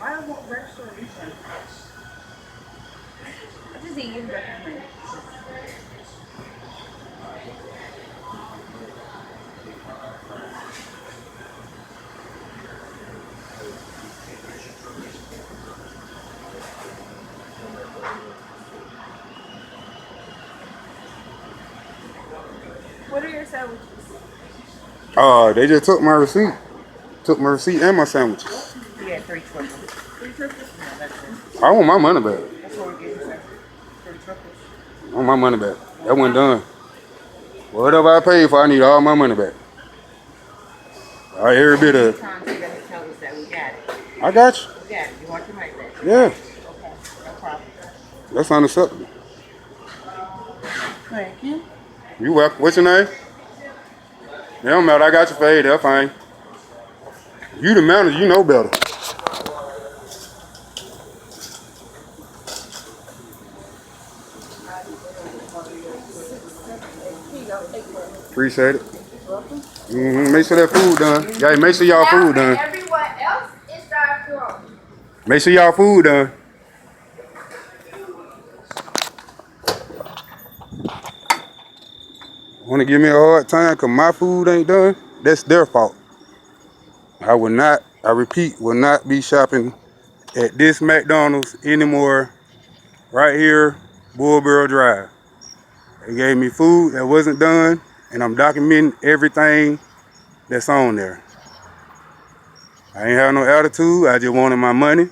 I don't want regular refund. I just eat recommend. What are your sandwiches? They just took my receipt. Took my receipt and my sandwiches. You got 3 triples. 3 triples? No, that's it. I want my money back. That's what we're getting, sir. 3 triples. I want my money back. That wasn't done. Whatever I paid for, I need all my money back. All right, every bit of it. Times you gotta tell us that we got it. I got you. We got it. You want your money back? Yeah. Okay, no problem. That's unacceptable. Thank you. You welcome. What's your name? It don't matter. I got you paid. That's fine. You the manager. You know better. Appreciate it. Make sure that food done. Yeah, make sure y'all food done. Everyone else is drive-through. Make sure y'all food done. Want to give me a hard time because my food ain't done? That's their fault. I will not, I repeat, will not be shopping at this McDonald's anymore right here, Bullsboro Drive. They gave me food that wasn't done, and I'm documenting everything that's on there. I ain't have no attitude. I just wanted my money.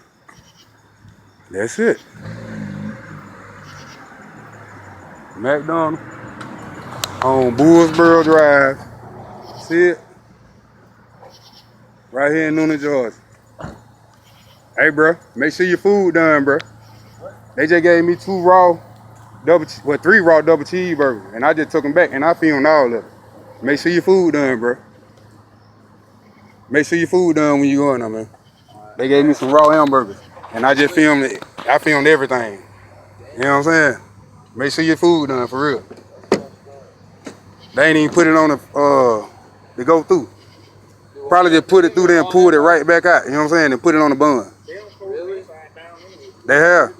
That's it. McDonald's on Bullsboro Drive. See it? Right here in Newnan, Georgia. Hey, bro, make sure your food done, bro. They just gave me 3 raw double cheeseburgers, and I just took them back, and I filmed all of it. Make sure your food done, bro. Make sure your food done when you going there, man. They gave me some raw hamburgers, and I just filmed it. I filmed everything. You know what I'm saying? Make sure your food done, for real. They ain't even put it on to go through. Probably just put it through there and pulled it right back out. You know what I'm saying? And put it on the bun. They have.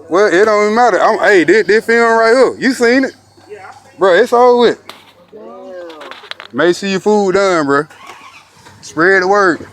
Well, it don't even matter. Hey, this film right here. You seen it? Bro, it's all with. Make sure your food done, bro. Spread the word.